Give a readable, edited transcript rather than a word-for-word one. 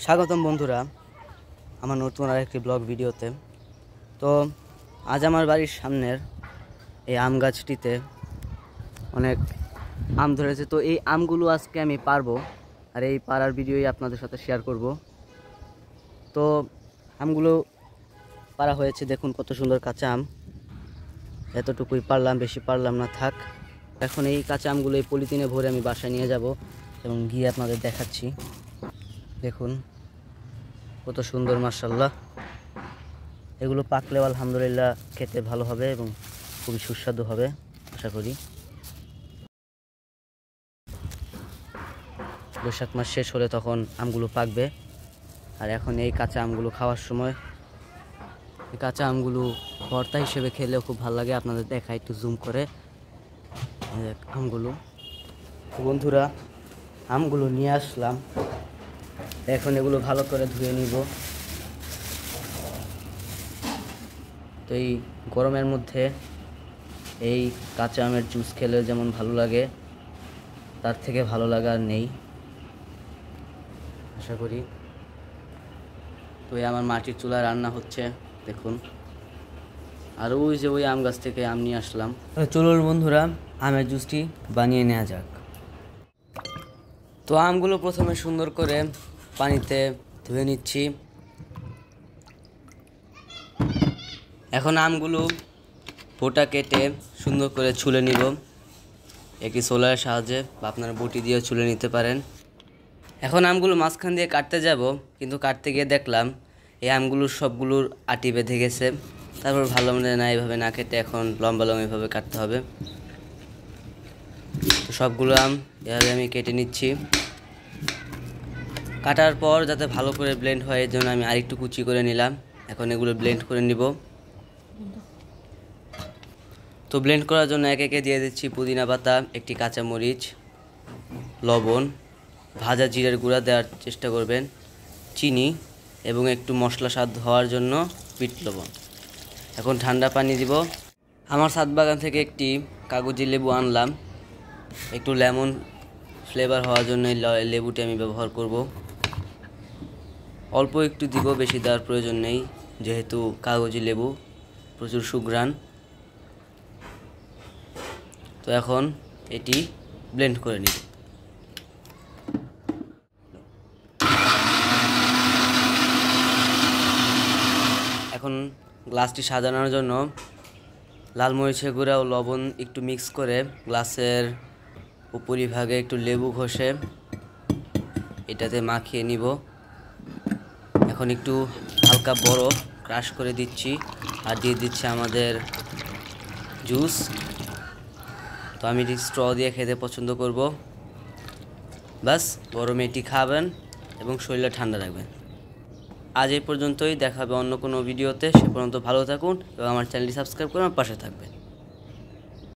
স্বাগতম বন্ধুরা আমার নতুন আরেকটি ব্লগ ভিডিওতে। তো আজ আমার বাড়ির সামনের এই আম গাছটিতে অনেক আম ধরেছে। তো এই আমগুলো আজকে আমি পারবো, আর এই পাড়ার ভিডিওই আপনাদের সাথে শেয়ার করব। তো আমগুলো পাড়া হয়েছে, দেখুন কত সুন্দর কাঁচা আম। এতটুকুই পারলাম, বেশি পারলাম না, থাক। এখন এই কাঁচা আমগুলো এই পলিথিনে ভরে আমি বাসায় নিয়ে যাব এবং গিয়ে আপনাদের দেখাচ্ছি। দেখুন কত সুন্দর, মাশাআল্লাহ। এগুলো পাকলেও আলহামদুলিল্লাহ খেতে ভালো হবে এবং খুবই সুস্বাদু হবে আশা করি। বৈশাখ মাস শেষ হলে তখন আমগুলো পাকবে, আর এখন এই কাঁচা আমগুলো খাওয়ার সময়। এই কাঁচা আমগুলো ভর্তা হিসেবে খেলেও খুব ভালো লাগে। আপনাদের দেখাই একটু জুম করে আমগুলো। বন্ধুরা, আমগুলো নিয়ে আসলাম, এখন এগুলো ভালো করে ধুয়ে নিব। তো এই গরমের মধ্যে এই কাঁচা আমের জুস খেলে যেমন ভালো লাগে, তার থেকে ভালো লাগা আর নেই আশা করি। তো এই আমার মাটির চুলায় রান্না হচ্ছে, দেখুন। আর ওই যে ওই আম গাছ থেকে আম নিয়ে আসলাম। চলুন বন্ধুরা, আমের জুসটি বানিয়ে নেওয়া যাক। তো আমগুলো প্রথমে সুন্দর করে পানিতে ধুয়ে নিচ্ছি। এখন আমগুলো বোটা কেটে সুন্দর করে ছুলে নিব একটি সোলারের সাহায্যে, বা আপনারা বটি দিয়ে ছুলে নিতে পারেন। এখন আমগুলো মাঝখান দিয়ে কাটতে যাব, কিন্তু কাটতে গিয়ে দেখলাম এই আমগুলোর সবগুলোর আটি বেঁধে গেছে। তারপর ভালো মনে না, এইভাবে না কেটে এখন লম্বা লম্বা এইভাবে কাটতে হবে। তো সবগুলো আম এভাবে আমি কেটে নিচ্ছি। কাটার পর যাতে ভালো করে ব্লেন্ড হয়, এর জন্য আমি আরেকটু কুচি করে নিলাম। এখন এগুলো ব্লেন্ড করে নিব। তো ব্লেন্ড করার জন্য একে একে দিয়ে দিচ্ছি পুদিনা পাতা, একটি কাঁচামরিচ, লবণ, ভাজা জিরের গুঁড়া দেওয়ার চেষ্টা করবেন, চিনি এবং একটু মশলা স্বাদ হওয়ার জন্য বিট লবণ। এখন ঠান্ডা পানি দিব। আমার ছাদ বাগান থেকে একটি কাগজি লেবু আনলাম, একটু লেমন ফ্লেভার হওয়ার জন্য এই লেবুটি আমি ব্যবহার করব। অল্প একটু দিব, বেশি দেওয়ার প্রয়োজন নেই, যেহেতু কাগজি লেবু প্রচুর সুঘ্রাণ। তো এখন এটি ব্লেন্ড করে নিব। এখন গ্লাসটি সাজানোর জন্য লাল মরিচের গুঁড়া ও লবণ একটু মিক্স করে গ্লাসের উপরিভাগে একটু লেবু ঘষে এটাতে মাখিয়ে নিব। এখন একটু হালকা বরফ ক্রাশ করে দিচ্ছি, আর দিয়ে দিচ্ছি আমাদের জুস। তো আমি এটি স্ট্র দিয়ে খেতে পছন্দ করব। বাস, গরমে এটি খাবেন এবং শরীরটা ঠান্ডা রাখবেন। আজ এই পর্যন্তই, দেখা হবে অন্য কোনো ভিডিওতে। সে পর্যন্ত ভালো থাকুন এবং আমার চ্যানেলটি সাবস্ক্রাইব করে আমার পাশে থাকবেন।